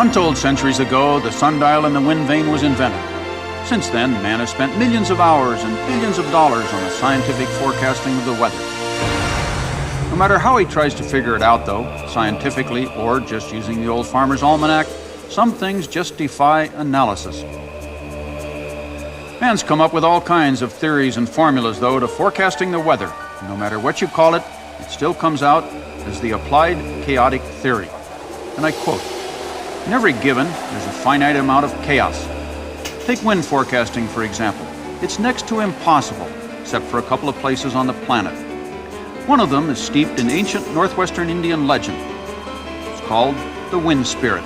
Untold centuries ago, the sundial and the wind vane was invented. Since then, man has spent millions of hours and billions of dollars on the scientific forecasting of the weather. No matter how he tries to figure it out, though, scientifically or just using the old farmer's almanac, some things just defy analysis. Man's come up with all kinds of theories and formulas, though, to forecasting the weather. No matter what you call it, it still comes out as the applied chaotic theory. And I quote, "In every given, there's a finite amount of chaos. Take wind forecasting, for example. It's next to impossible, except for a couple of places on the planet. One of them is steeped in ancient northwestern Indian legend. It's called the wind spirit.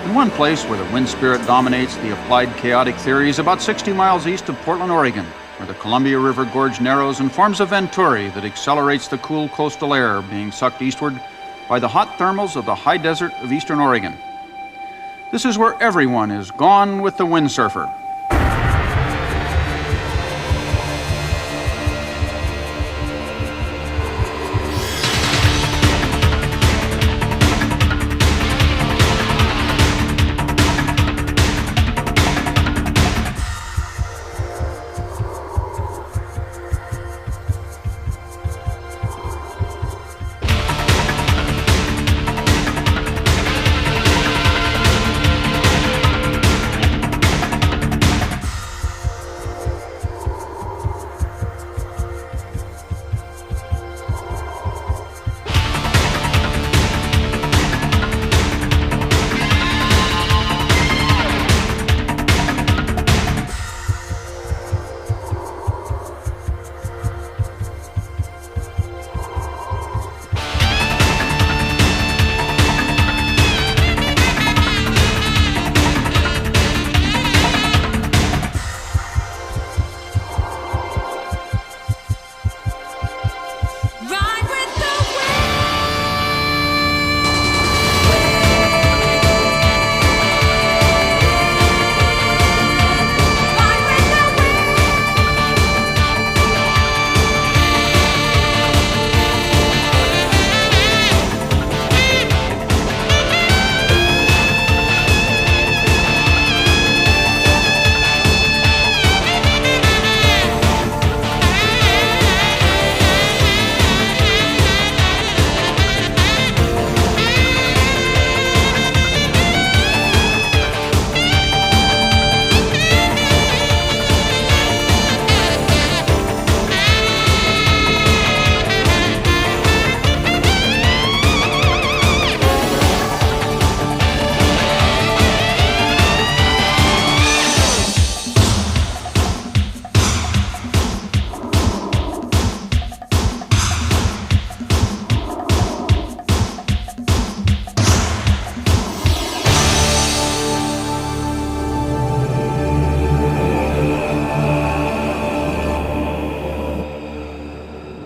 In one place where the wind spirit dominates the applied chaotic theory is about 60 miles east of Portland, Oregon, where the Columbia River Gorge narrows and forms a venturi that accelerates the cool coastal air being sucked eastward by the hot thermals of the high desert of eastern Oregon. This is where everyone is gone with the windsurfer.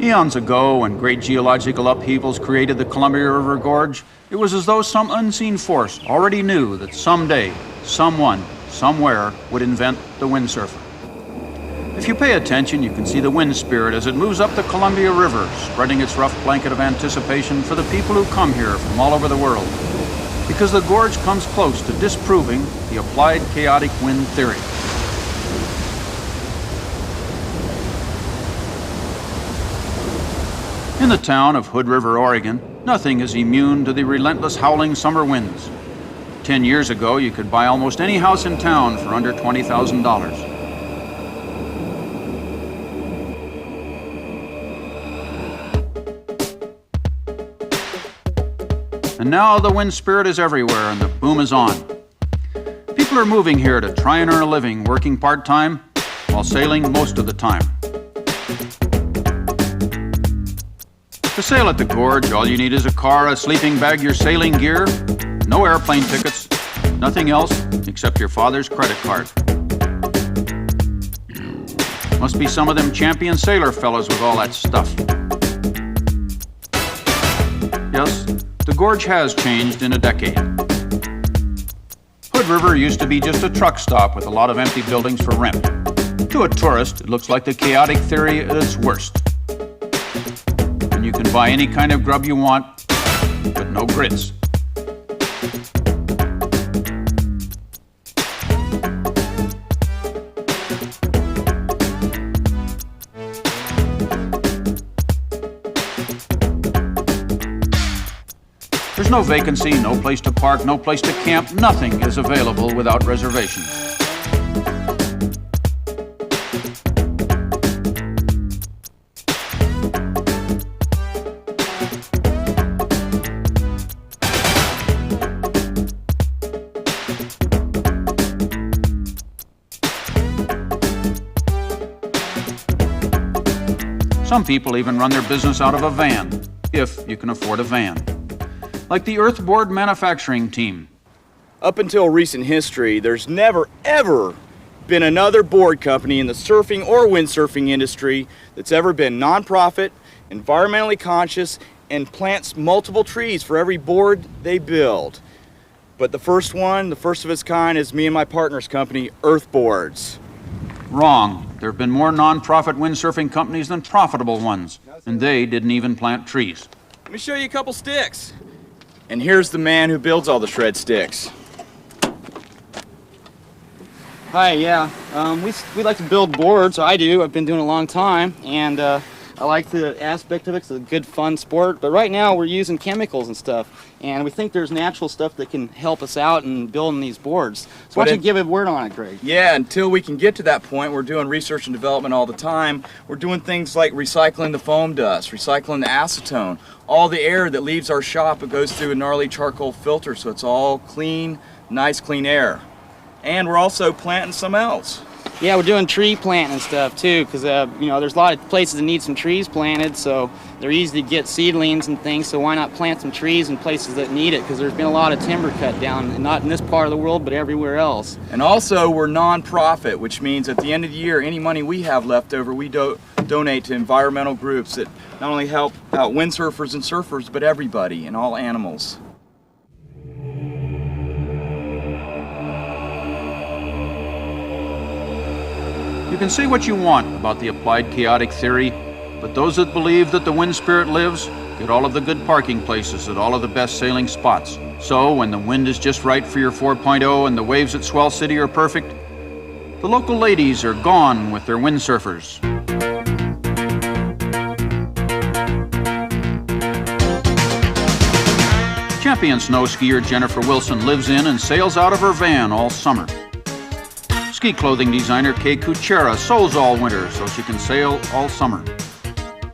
Eons ago, when great geological upheavals created the Columbia River Gorge, it was as though some unseen force already knew that someday, someone, somewhere would invent the windsurfer. If you pay attention, you can see the wind spirit as it moves up the Columbia River, spreading its rough blanket of anticipation for the people who come here from all over the world, because the gorge comes close to disproving the applied chaotic wind theory. In the town of Hood River, Oregon, nothing is immune to the relentless howling summer winds. 10 years ago, you could buy almost any house in town for under $20,000. And now the wind spirit is everywhere and the boom is on. People are moving here to try and earn a living working part-time while sailing most of the time. To sail at the gorge, all you need is a car, a sleeping bag, your sailing gear, no airplane tickets, nothing else except your father's credit card. Must be some of them champion sailor fellows with all that stuff. Yes, the gorge has changed in a decade. Hood River used to be just a truck stop with a lot of empty buildings for rent. To a tourist, it looks like the chaotic theory at its worst. buy any kind of grub you want, but no grits. There's no vacancy, no place to park, no place to camp. Nothing is available without reservations. Some people even run their business out of a van, if you can afford a van. Like the Earthboard manufacturing team. Up until recent history, there's never, ever been another board company in the surfing or windsurfing industry that's ever been nonprofit, environmentally conscious, and plants multiple trees for every board they build. But the first one, the first of its kind, is me and my partner's company, Earthboards. Wrong. There have been more nonprofit windsurfing companies than profitable ones, and they didn't even plant trees. Let me show you a couple sticks. And here's the man who builds all the shred sticks. Hi, yeah. We like to build boards. I do. I've been doing it a long time, and I like the aspect of it. It's a good, fun sport. But right now, we're using chemicals and stuff, and we think there's natural stuff that can help us out in building these boards. So why don't you give a word on it, Greg? Yeah, until we can get to that point, we're doing research and development all the time. We're doing things like recycling the foam dust, recycling the acetone. All the air that leaves our shop, it goes through a gnarly charcoal filter, so it's all clean, nice, clean air. And we're also planting some else. Yeah, we're doing tree planting and stuff too, because you know, there's a lot of places that need some trees planted, so they're easy to get seedlings and things. So why not plant some trees in places that need it? Because there's been a lot of timber cut down, not in this part of the world, but everywhere else. And also, we're non-profit, which means at the end of the year, any money we have left over, we donate to environmental groups that not only help out windsurfers and surfers, but everybody and all animals. You can say what you want about the applied chaotic theory, but those that believe that the wind spirit lives get all of the good parking places at all of the best sailing spots. So when the wind is just right for your 4.0 and the waves at Swell City are perfect, the local ladies are gone with their windsurfers. Champion snow skier Jennifer Wilson lives in and sails out of her van all summer. Ski clothing designer Kay Kuchera sews all winter so she can sail all summer.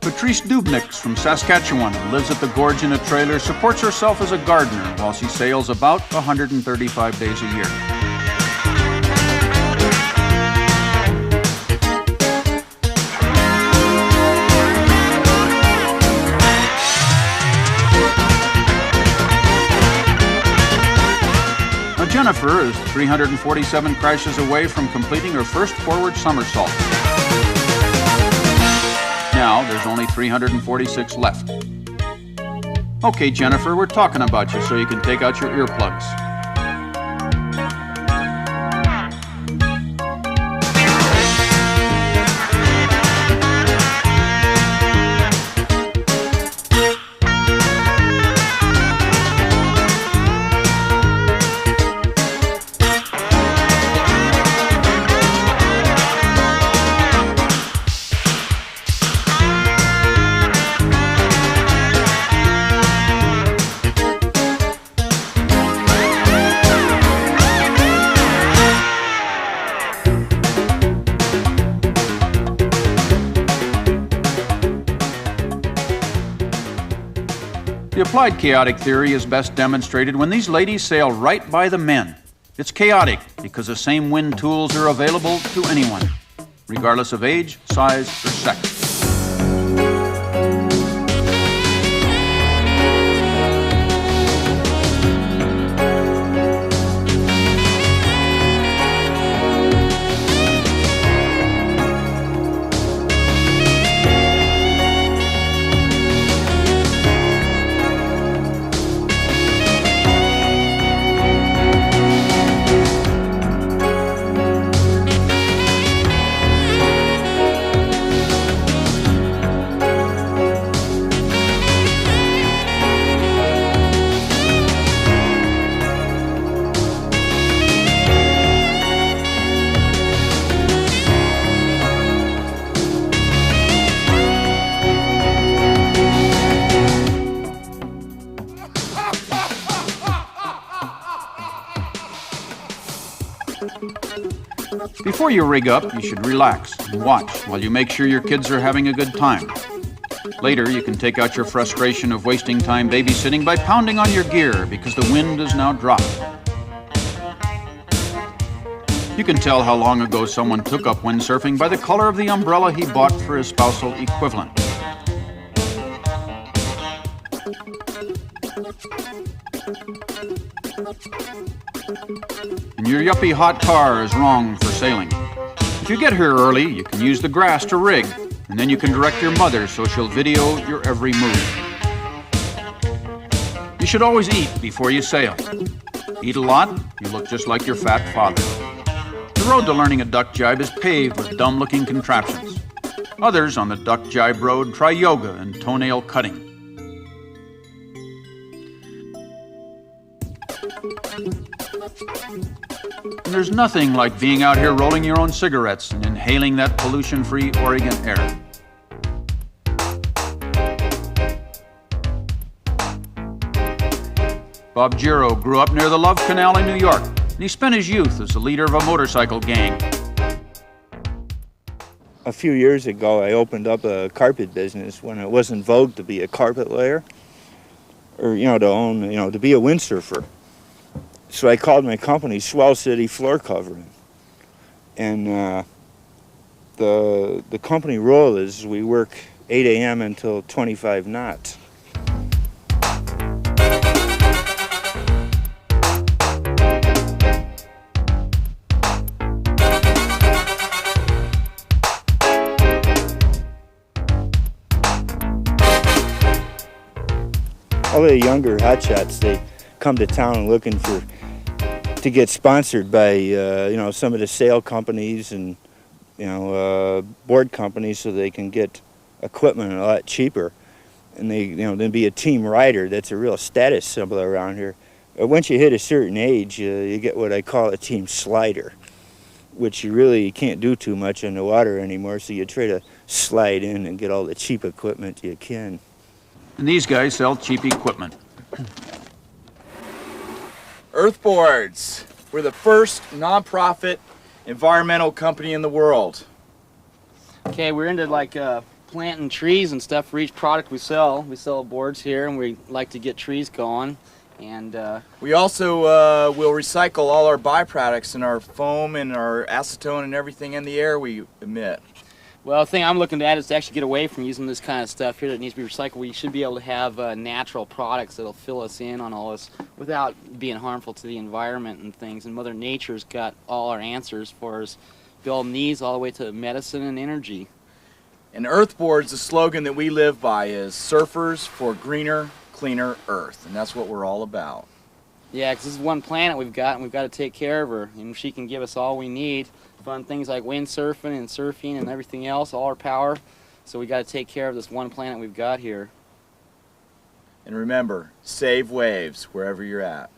Patrice Dubnik's from Saskatchewan, who lives at the gorge in a trailer, supports herself as a gardener while she sails about 135 days a year. Jennifer is 347 crashes away from completing her first forward somersault. Now there's only 346 left. Okay, Jennifer, we're talking about you so you can take out your earplugs. The applied chaotic theory is best demonstrated when these ladies sail right by the men. It's chaotic because the same wind tools are available to anyone, regardless of age, size, or sex. Before you rig up, you should relax and watch while you make sure your kids are having a good time. Later, you can take out your frustration of wasting time babysitting by pounding on your gear because the wind has now dropped. You can tell how long ago someone took up windsurfing by the color of the umbrella he bought for his spousal equivalent. And your yuppie hot car is wrong for sailing. If you get here early, you can use the grass to rig, and then you can direct your mother so she'll video your every move. You should always eat before you sail. Eat a lot, you look just like your fat father. The road to learning a duck jibe is paved with dumb-looking contraptions. Others on the duck jibe road try yoga and toenail cutting. And there's nothing like being out here rolling your own cigarettes and inhaling that pollution-free Oregon air. Bob Giro grew up near the Love Canal in New York, and he spent his youth as the leader of a motorcycle gang. A few years ago, I opened up a carpet business when it wasn't vogue to be a carpet layer, or to be a windsurfer. So I called my company Swell City Floor Covering, and the company rule is we work 8 a.m. until 25 knots. All the younger hotshots, they come to town looking to get sponsored by some of the sail companies and board companies so they can get equipment a lot cheaper, and then be a team rider. That's a real status symbol around here. Once you hit a certain age, you get what I call a team slider, which you really can't do too much in the water anymore, so you try to slide in and get all the cheap equipment you can. And these guys sell cheap equipment. Earthboards. We're the first non-profit environmental company in the world. Okay, we're into like planting trees and stuff for each product we sell. We sell boards here, and we like to get trees going. And we also will recycle all our byproducts and our foam and our acetone and everything in the air we emit. well, the thing I'm looking at is to actually get away from using this kind of stuff here that needs to be recycled. We should be able to have natural products that'll fill us in on all this without being harmful to the environment and things. And Mother Nature's got all our answers for us, building these all the way to medicine and energy. And Earthboards, the slogan that we live by is surfers for greener, cleaner Earth. And that's what we're all about. Yeah, because this is one planet we've got, and we've got to take care of her. And she can give us all we need. Fun things like windsurfing and surfing and everything else, all our power. So we got to take care of this one planet we've got here. And remember, save waves wherever you're at.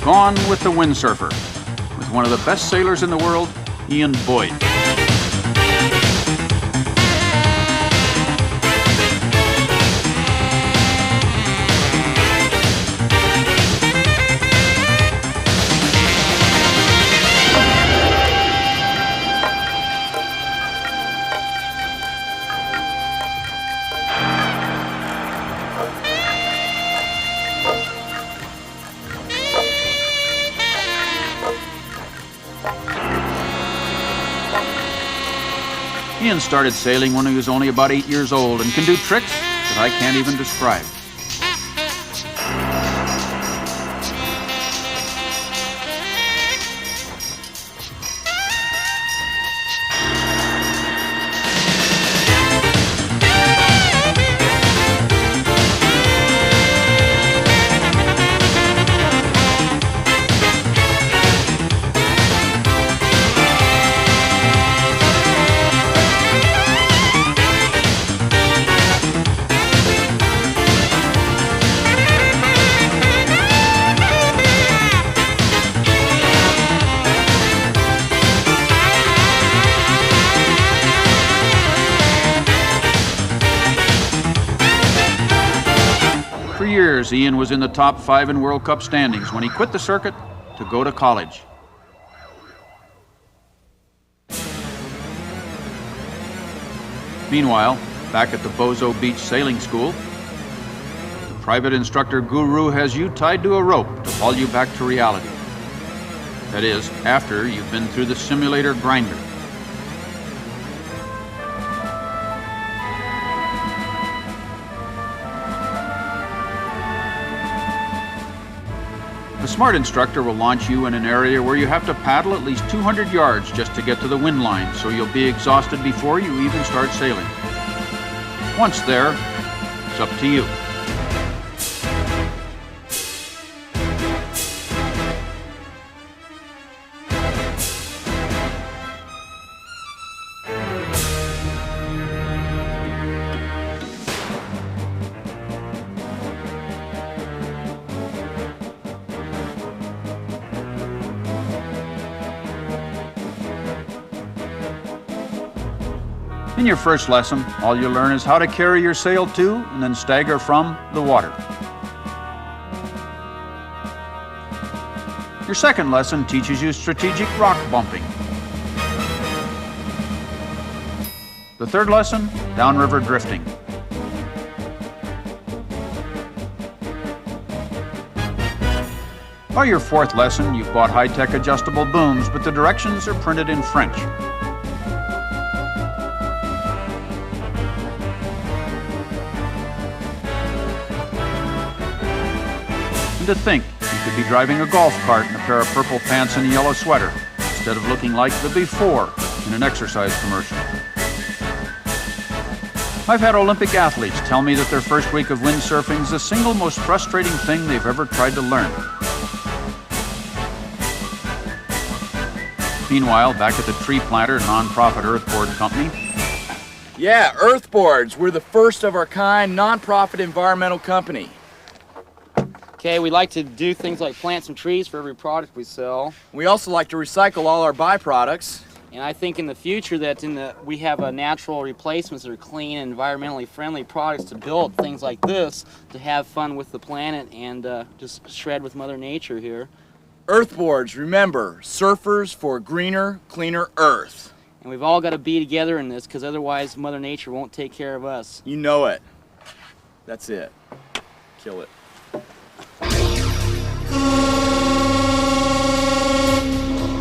Gone with the Windsurfer, with one of the best sailors in the world, Ian Boyd. Ian started sailing when he was only about 8 years old and can do tricks that I can't even describe. as Ian was in the top 5 in World Cup standings when he quit the circuit to go to college. Meanwhile, back at the Bozo Beach Sailing School, the private instructor guru has you tied to a rope to haul you back to reality. That is, after you've been through the simulator grinder. The smart instructor will launch you in an area where you have to paddle at least 200 yards just to get to the wind line, so you'll be exhausted before you even start sailing. Once there, it's up to you. In your first lesson, all you learn is how to carry your sail to and then stagger from the water. Your second lesson teaches you strategic rock bumping. The third lesson, downriver drifting. By your fourth lesson, you've bought high-tech adjustable booms, but the directions are printed in French. And to think, you could be driving a golf cart in a pair of purple pants and a yellow sweater, instead of looking like the before in an exercise commercial. I've had Olympic athletes tell me that their first week of windsurfing is the single most frustrating thing they've ever tried to learn. Meanwhile, back at the Tree Planter nonprofit earthboard company. Yeah, Earthboards. We're the first of our kind nonprofit environmental company. Okay, we like to do things like plant some trees for every product we sell. We also like to recycle all our byproducts. And I think in the future that we have natural replacements that are clean and environmentally friendly products to build things like this to have fun with the planet and just shred with Mother Nature here. Earthboards, remember, surfers for greener, cleaner Earth. And we've all got to be together in this because otherwise Mother Nature won't take care of us. You know it. That's it. Kill it.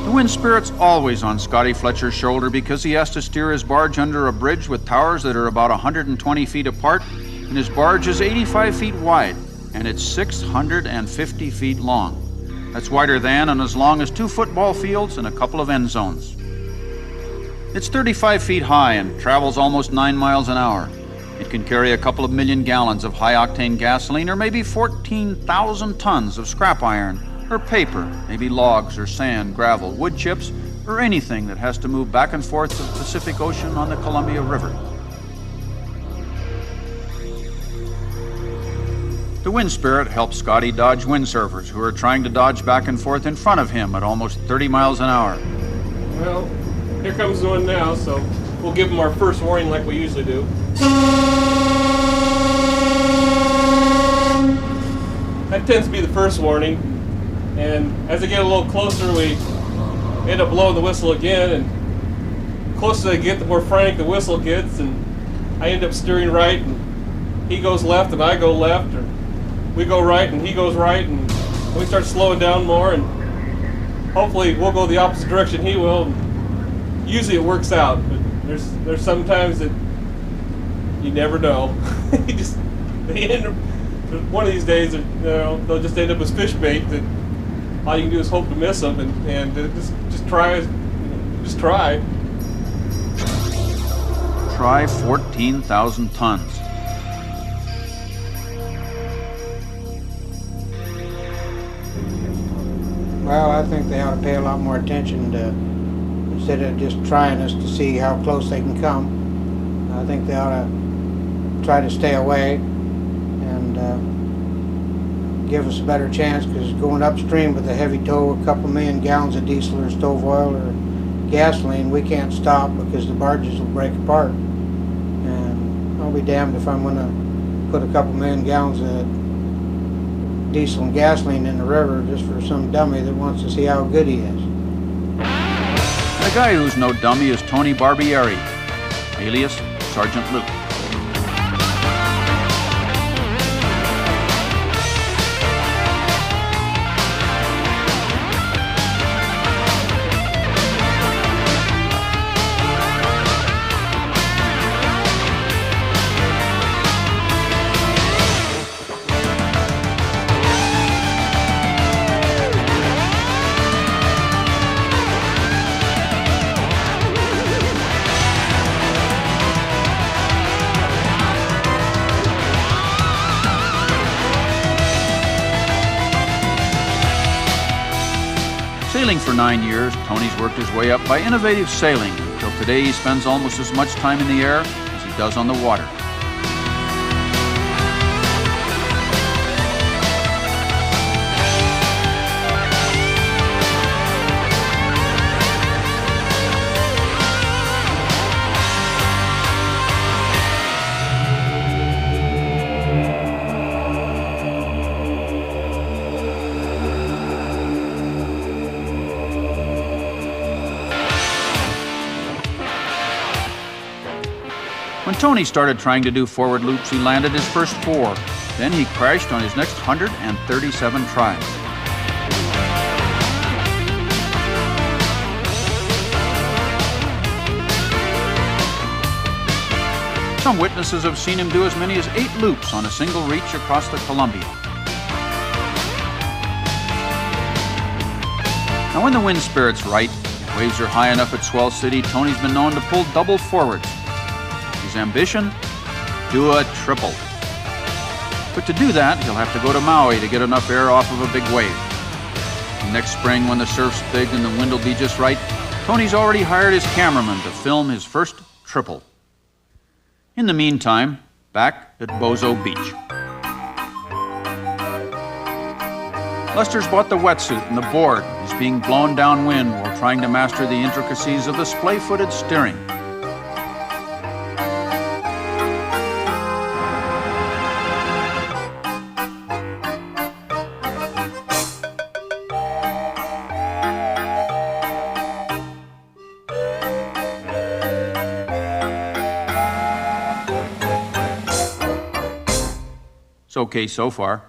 The wind spirit's always on Scotty Fletcher's shoulder because he has to steer his barge under a bridge with towers that are about 120 feet apart, and his barge is 85 feet wide, and it's 650 feet long. That's wider than and as long as 2 football fields and a couple of end zones. It's 35 feet high and travels almost 9 miles an hour. It can carry a couple of million gallons of high-octane gasoline or maybe 14,000 tons of scrap iron or paper, maybe logs or sand, gravel, wood chips, or anything that has to move back and forth to the Pacific Ocean on the Columbia River. The wind spirit helps Scotty dodge windsurfers who are trying to dodge back and forth in front of him at almost 30 miles an hour. Well, here comes one now, so we'll give them our first warning like we usually do. That tends to be the first warning, and as they get a little closer, we end up blowing the whistle again, and the closer they get, the more frantic the whistle gets, and I end up steering right, and he goes left and I go left, or we go right and he goes right, and we start slowing down more, and hopefully we'll go the opposite direction he will. And usually it works out, but there's sometimes that you never know. They end up, one of these days, they'll just end up as fish bait that all you can do is hope to miss them, and just try. Try 14,000 tons. Well, I think they ought to pay a lot more attention to, instead of just trying us to see how close they can come. I think they ought to try to stay away and give us a better chance, because going upstream with a heavy tow, a couple million gallons of diesel or stove oil or gasoline, we can't stop because the barges will break apart. And I'll be damned if I'm going to put a couple million gallons of diesel and gasoline in the river just for some dummy that wants to see how good he is. The guy who's no dummy is Tony Barbieri, alias Sergeant Luke. Sailing for 9 years, Tony's worked his way up by innovative sailing until today he spends almost as much time in the air as he does on the water. When Tony started trying to do forward loops, he landed his first 4. Then he crashed on his next 137 tries. Some witnesses have seen him do as many as 8 loops on a single reach across the Columbia. Now when the wind spirit's right, if waves are high enough at Swell City, Tony's been known to pull double forwards. His ambition? Do a triple. But to do that, he'll have to go to Maui to get enough air off of a big wave. Next spring, when the surf's big and the wind will be just right, Tony's already hired his cameraman to film his first triple. In the meantime, back at Bozo Beach. Lester's bought the wetsuit and the board. He's being blown downwind while trying to master the intricacies of the splay-footed steering. It's okay so far.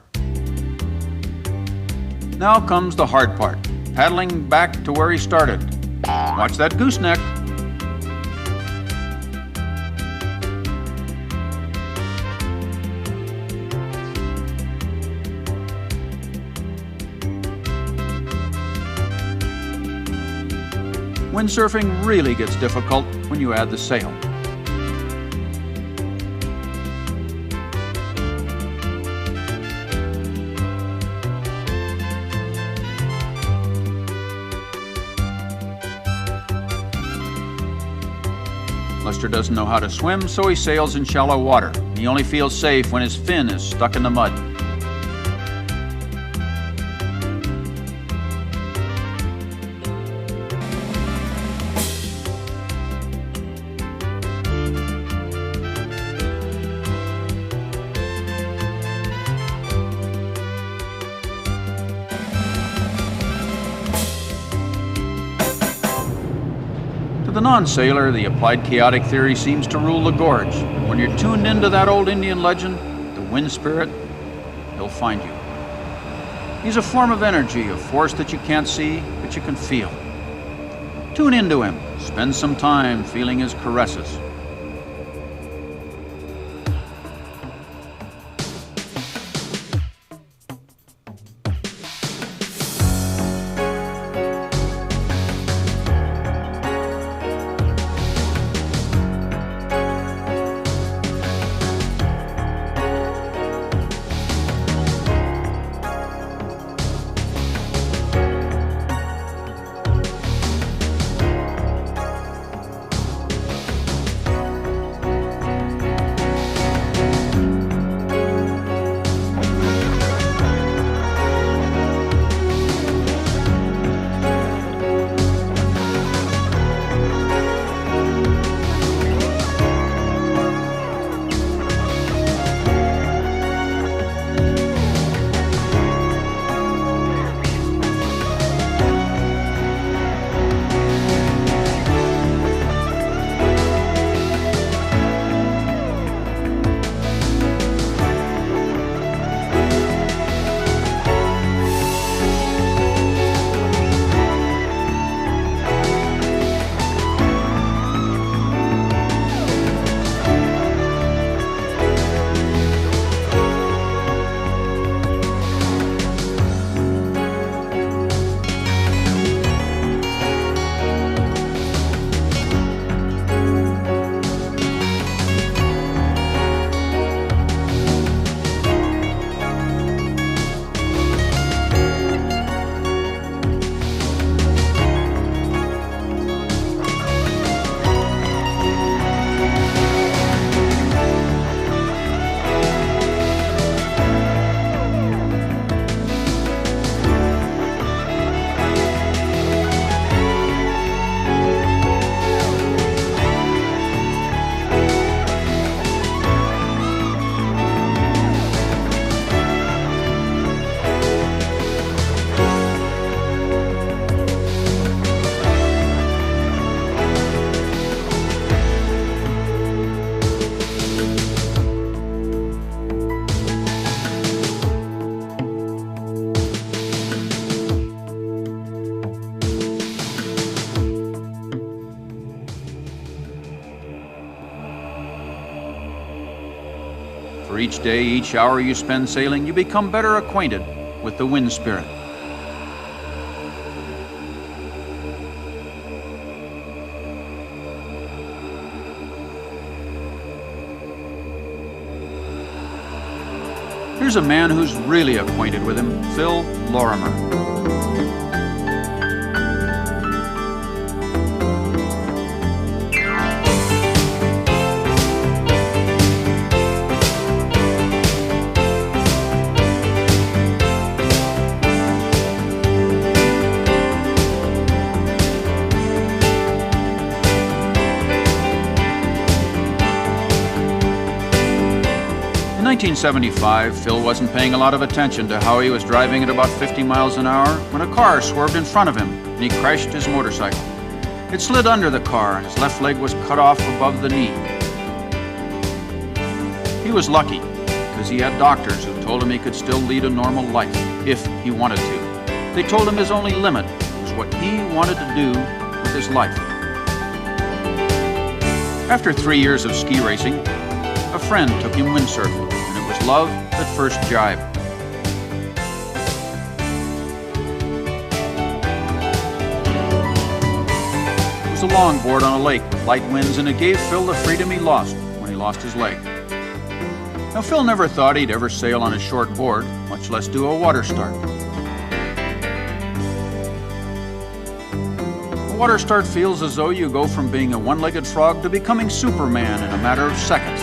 Now comes the hard part, paddling back to where he started. Watch that gooseneck. Windsurfing really gets difficult when you add the sail. Lester doesn't know how to swim, so he sails in shallow water. He only feels safe when his fin is stuck in the mud. To the non-sailor, the applied chaotic theory seems to rule the gorge. But when you're tuned into that old Indian legend, the wind spirit, he'll find you. He's a form of energy, a force that you can't see, but you can feel. Tune into him. Spend some time feeling his caresses. each day, each hour you spend sailing, you become better acquainted with the wind spirit. Here's a man who's really acquainted with him, Phil Lorimer. In 1975, Phil wasn't paying a lot of attention to how he was driving at about 50 miles an hour when a car swerved in front of him and he crashed his motorcycle. It slid under the car and his left leg was cut off above the knee. He was lucky because he had doctors who told him he could still lead a normal life if he wanted to. They told him his only limit was what he wanted to do with his life. After 3 years of ski racing, a friend took him windsurfing, and it was love at first jibe. It was a longboard on a lake with light winds, and it gave Phil the freedom he lost when he lost his leg. Now, Phil never thought he'd ever sail on a short board, much less do a water start. A water start feels as though you go from being a one-legged frog to becoming Superman in a matter of seconds.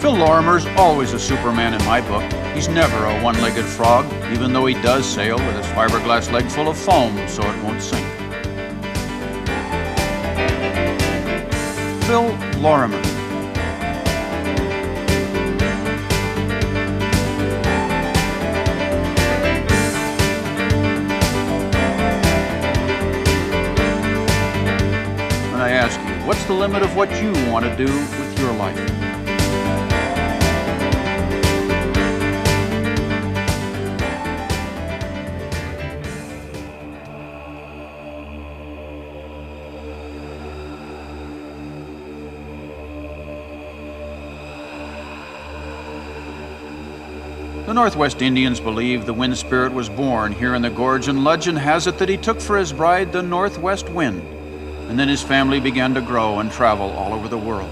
Phil Lorimer's always a Superman in my book. He's never a one-legged frog, even though he does sail with his fiberglass leg full of foam so it won't sink. Phil Lorimer. When I ask you, what's the limit of what you want to do with your life? The Northwest Indians believe the wind spirit was born here in the gorge, and legend has it that he took for his bride the northwest wind. And then his family began to grow and travel all over the world.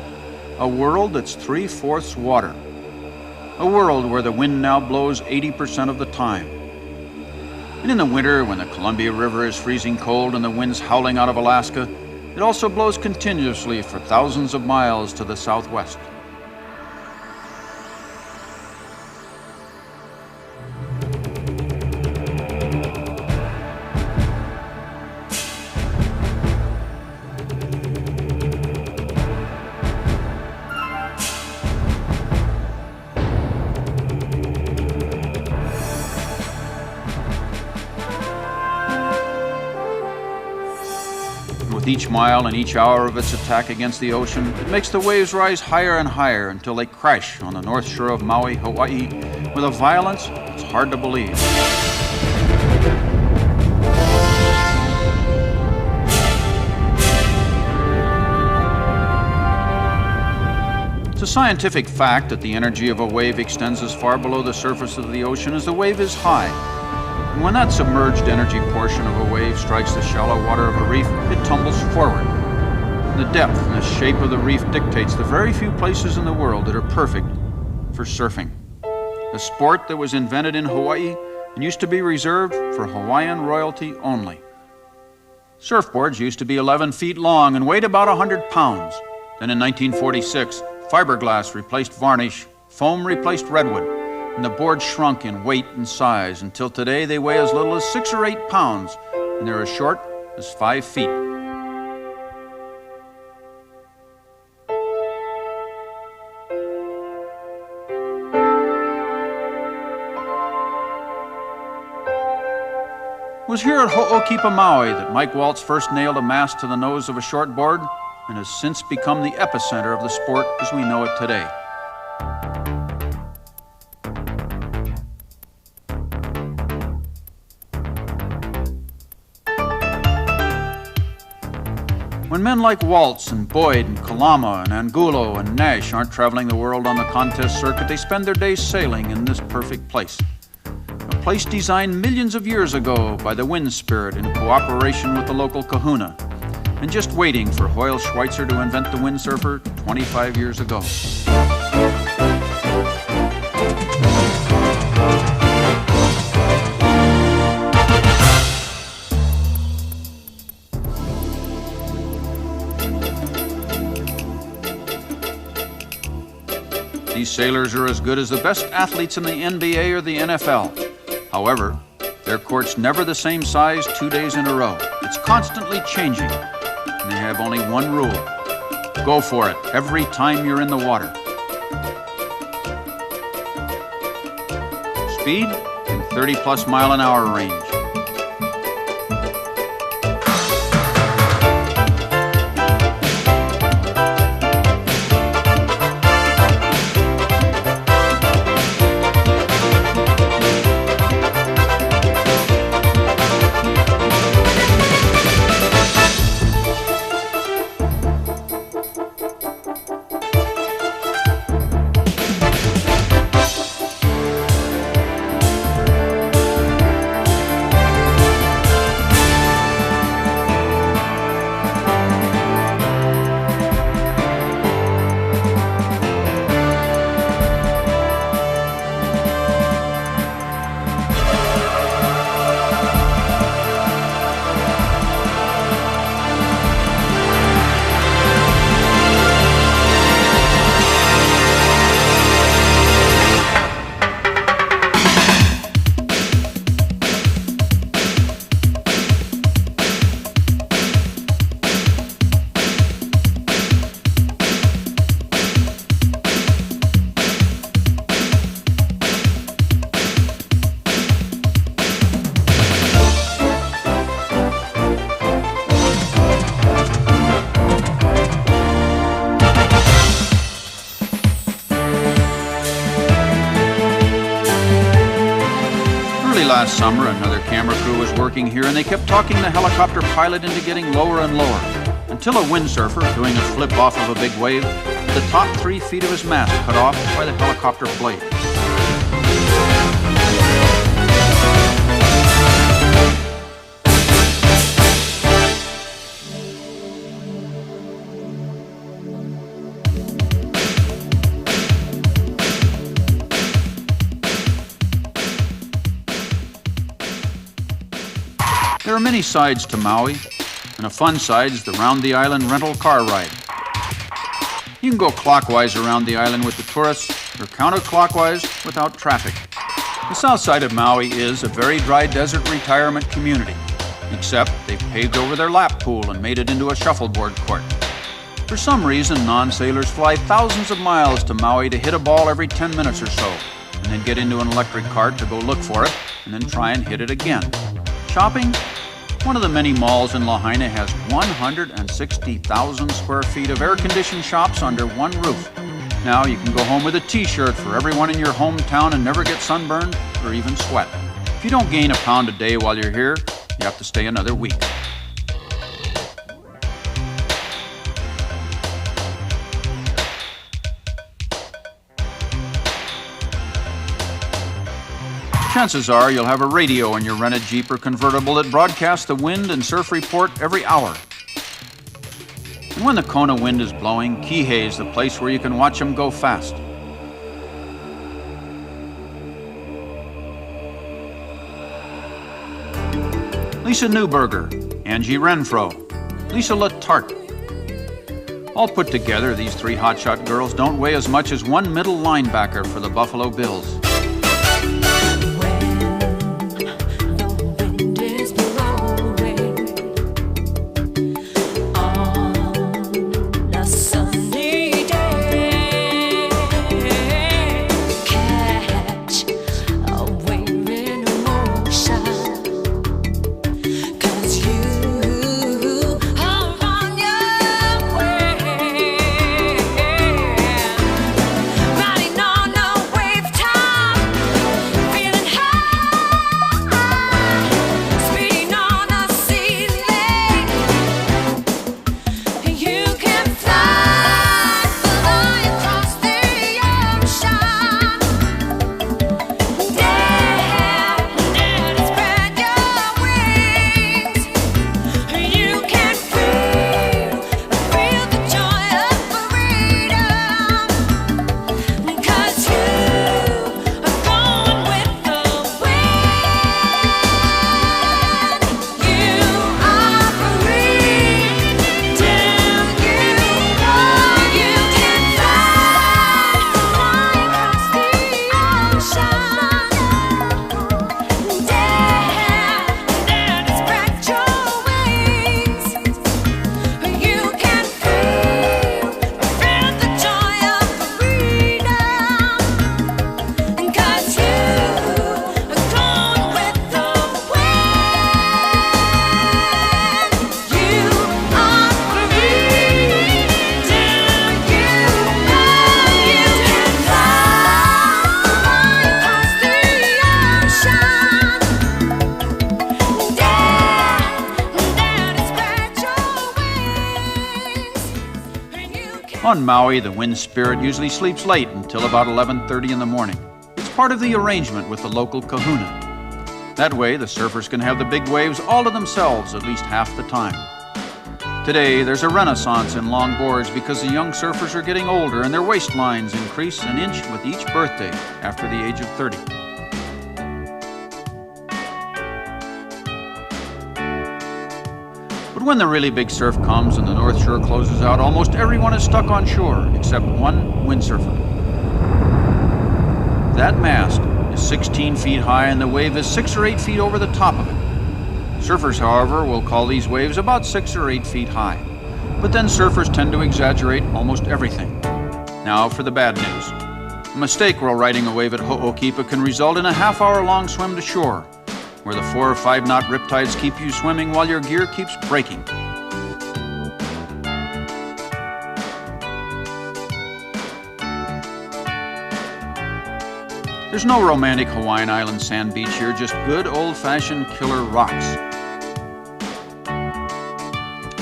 A world that's 3/4 water. A world where the wind now blows 80% of the time. And in the winter, when the Columbia River is freezing cold and the wind's howling out of Alaska, it also blows continuously for thousands of miles to the southwest. With each mile and each hour of its attack against the ocean, it makes the waves rise higher and higher until they crash on the north shore of Maui, Hawaii, with a violence it's hard to believe. It's a scientific fact that the energy of a wave extends as far below the surface of the ocean as the wave is high. And when that submerged energy portion of a wave strikes the shallow water of a reef, it tumbles forward. The depth and the shape of the reef dictates the very few places in the world that are perfect for surfing. A sport that was invented in Hawaii and used to be reserved for Hawaiian royalty only. Surfboards used to be 11 feet long and weighed about 100 pounds. Then in 1946, fiberglass replaced varnish Foam replaced redwood, and the boards shrunk in weight and size until today they weigh as little as 6 or 8 pounds, and they're as short as 5 feet. It was here at Ho'okipa, Maui that Mike Waltz first nailed a mast to the nose of a short board and has since become the epicenter of the sport as we know it today. When men like Waltz and Boyd and Kalama and Angulo and Nash aren't traveling the world on the contest circuit, they spend their days sailing in this perfect place. A place designed millions of years ago by the wind spirit in cooperation with the local kahuna, and just waiting for Hoyle Schweitzer to invent the windsurfer 25 years ago. These sailors are as good as the best athletes in the NBA or the NFL. However, their court's never the same size 2 days in a row. It's constantly changing, and they have only one rule. Go for it every time you're in the water. Speed in 30+ mile an hour range. Last summer, another camera crew was working here, and they kept talking the helicopter pilot into getting lower and lower, until a windsurfer, doing a flip off of a big wave, had the top 3 feet of his mast cut off by the helicopter blade. There are many sides to Maui, and a fun side is the round the island rental car ride. You can go clockwise around the island with the tourists, or counterclockwise without traffic. The south side of Maui is a very dry desert retirement community, except they've paved over their lap pool and made it into a shuffleboard court. For some reason, non-sailors fly thousands of miles to Maui to hit a ball every 10 minutes or so, and then get into an electric cart to go look for it, and then try and hit it again. Shopping? One of the many malls in Lahaina has 160,000 square feet of air-conditioned shops under one roof. Now you can go home with a t-shirt for everyone in your hometown and never get sunburned or even sweat. If you don't gain a pound a day while you're here, you have to stay another week. Chances are you'll have a radio in your rented Jeep or convertible that broadcasts the wind and surf report every hour. And when the Kona wind is blowing, Kihei is the place where you can watch them go fast. Lisa Newberger, Angie Renfro, Lisa Latarte. All put together, these three hotshot girls don't weigh as much as one middle linebacker for the Buffalo Bills. On Maui, the wind spirit usually sleeps late until about 11:30 in the morning. It's part of the arrangement with the local kahuna. That way, the surfers can have the big waves all to themselves at least half the time. Today, there's a renaissance in long boards because the young surfers are getting older and their waistlines increase an inch with each birthday after the age of 30. But when the really big surf comes and the North Shore closes out, almost everyone is stuck on shore except one windsurfer. That mast is 16 feet high and the wave is 6 or 8 feet over the top of it. Surfers, however, will call these waves about 6 or 8 feet high. But then surfers tend to exaggerate almost everything. Now for the bad news. A mistake while riding a wave at Ho'okipa can result in a half-hour-long swim to shore, where the 4 or 5 knot riptides keep you swimming while your gear keeps breaking. There's no romantic Hawaiian Island sand beach here, just good old-fashioned killer rocks.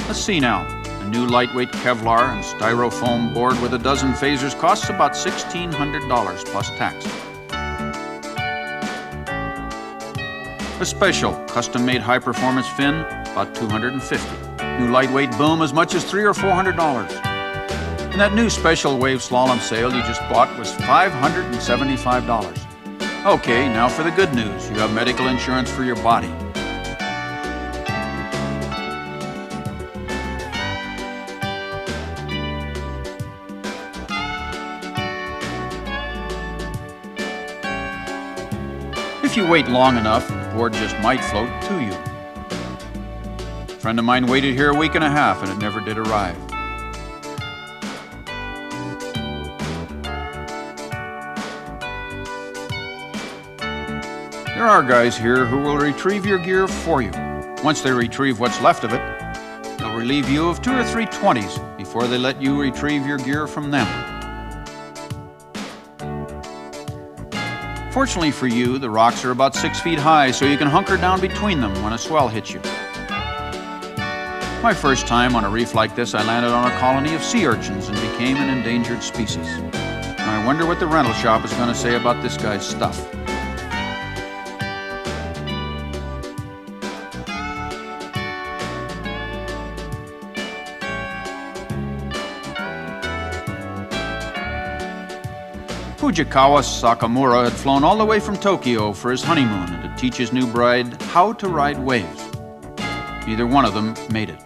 Let's see now. A new lightweight Kevlar and styrofoam board with a dozen phasers costs about $1,600 plus tax. A special custom-made high-performance fin, about $250. New lightweight boom, as much as $300 or $400. And that new special wave slalom sail you just bought was $575. Okay, now for the good news. You have medical insurance for your body. If you wait long enough, the board just might float to you. A friend of mine waited here a week and a half and it never did arrive. There are guys here who will retrieve your gear for you. Once they retrieve what's left of it, they'll relieve you of 2 or 3 20s before they let you retrieve your gear from them. Fortunately for you, the rocks are about 6 feet high, so you can hunker down between them when a swell hits you. My first time on a reef like this, I landed on a colony of sea urchins and became an endangered species. I wonder what the rental shop is going to say about this guy's stuff. Fujikawa Sakamura had flown all the way from Tokyo for his honeymoon and to teach his new bride how to ride waves. Neither one of them made it.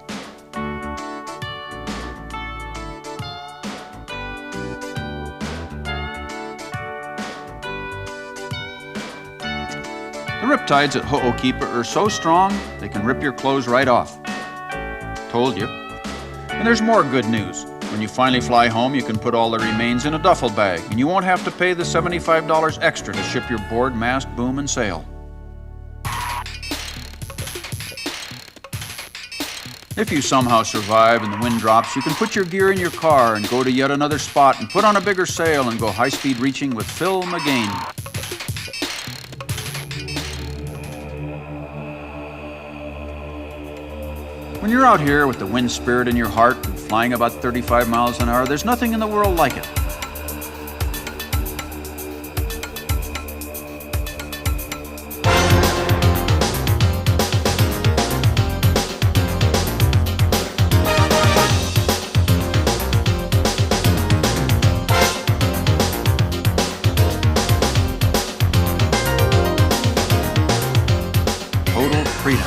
tides at Ho'okipa are so strong, they can rip your clothes right off. Told you. And there's more good news. When you finally fly home, you can put all the remains in a duffel bag, and you won't have to pay the $75 extra to ship your board, mast, boom, and sail. If you somehow survive and the wind drops, you can put your gear in your car and go to yet another spot and put on a bigger sail and go high-speed reaching with Phil McGain. When you're out here with the wind spirit in your heart and flying about 35 miles an hour, there's nothing in the world like it. Total freedom.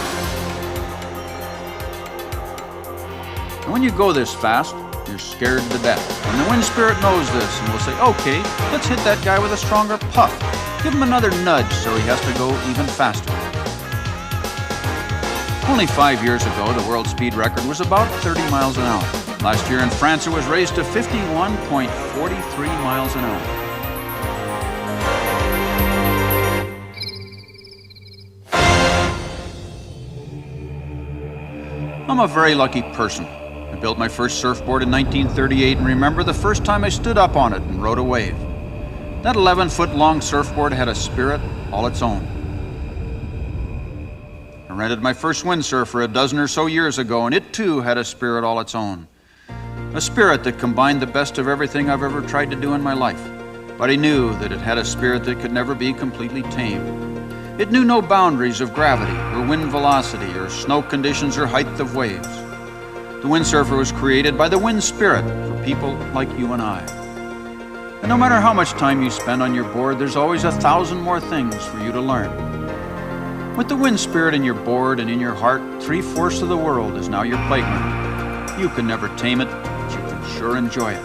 And when you go this fast, you're scared to death. And the wind spirit knows this and will say, okay, let's hit that guy with a stronger puff. Give him another nudge so he has to go even faster. Only 5 years ago, the world speed record was about 30 miles an hour. Last year in France, it was raised to 51.43 miles an hour. I'm a very lucky person. I built my first surfboard in 1938 and remember the first time I stood up on it and rode a wave. That 11-foot-long surfboard had a spirit all its own. I rented my first windsurfer a dozen or so years ago, and it too had a spirit all its own. A spirit that combined the best of everything I've ever tried to do in my life. But I knew that it had a spirit that could never be completely tamed. It knew no boundaries of gravity, or wind velocity, or snow conditions, or height of waves. The windsurfer was created by the wind spirit for people like you and I. And no matter how much time you spend on your board, there's always 1,000 more things for you to learn. With the wind spirit in your board and in your heart, 3/4 of the world is now your playground. You can never tame it, but you can sure enjoy it.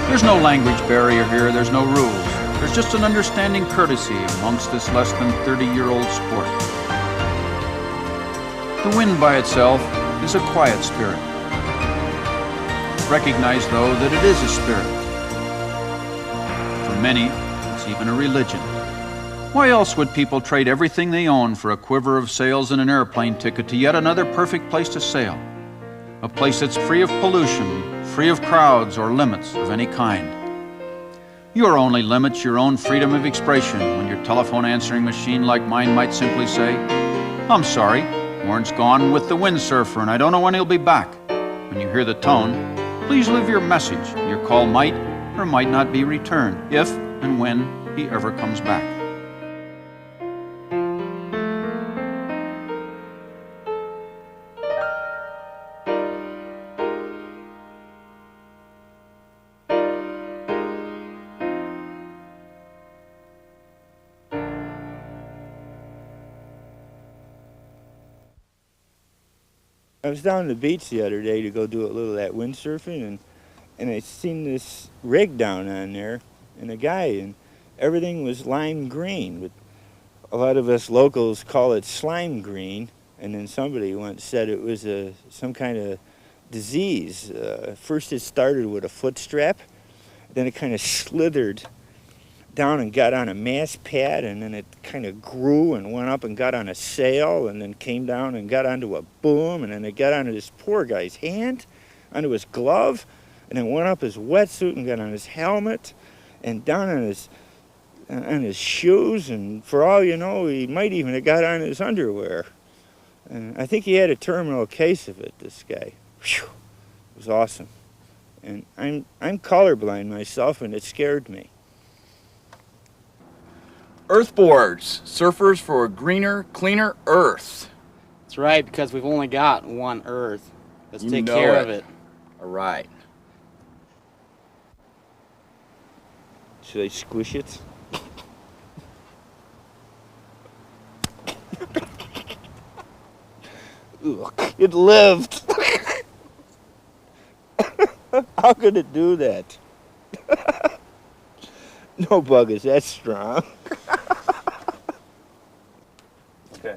There's no language barrier here, there's no rules. There's just an understanding courtesy amongst this less than 30-year-old sport. The wind by itself is a quiet spirit. Recognize, though, that it is a spirit. For For many, it's even a religion. Why else would people trade everything they own for a quiver of sails and an airplane ticket to yet another perfect place to sail? A place that's free of pollution, free of crowds or limits of any kind. Your only limit's your own freedom of expression when your telephone answering machine like mine might simply say, "I'm sorry, Warren's gone with the windsurfer and I don't know when he'll be back." When you hear the tone, please leave your message. Your call might or might not be returned if and when he ever comes back. I was down on the beach the other day to go do a little of that windsurfing, and I seen this rig down on there, and a guy, and everything was lime green. But a lot of us locals call it slime green, and then somebody once said it was some kind of disease. First it started with a foot strap, then it kind of slithered down and got on a mast pad, and then it kind of grew and went up and got on a sail, and then came down and got onto a boom, and then it got onto this poor guy's hand, onto his glove, and then went up his wetsuit and got on his helmet and down on his shoes, and for all you know, he might even have got on his underwear. And I think he had a terminal case of it, this guy. Whew. It was awesome. And I'm colorblind myself, and it scared me. Earthboards, surfers for a greener, cleaner Earth. That's right, because we've only got one Earth. Let's You take know care it. of it. All right. Should I squish it? Ugh, it lived. How could it do that? No bug is that strong. Okay.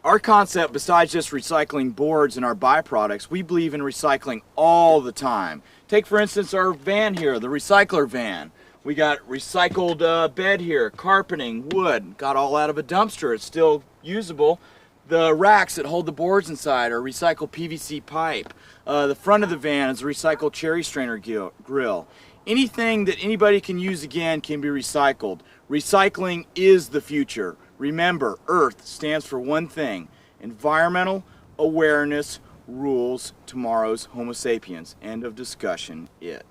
Our concept, besides just recycling boards and our byproducts, we believe in recycling all the time. Take, for instance, our van here, the recycler van. We got recycled bed here, carpeting, wood, got all out of a dumpster. It's still usable. The racks that hold the boards inside are recycled PVC pipe. The front of the van is a recycled cherry strainer grill. Anything that anybody can use again can be recycled. Recycling is the future. Remember, Earth stands for one thing: environmental awareness rules tomorrow's Homo sapiens. End of discussion. It.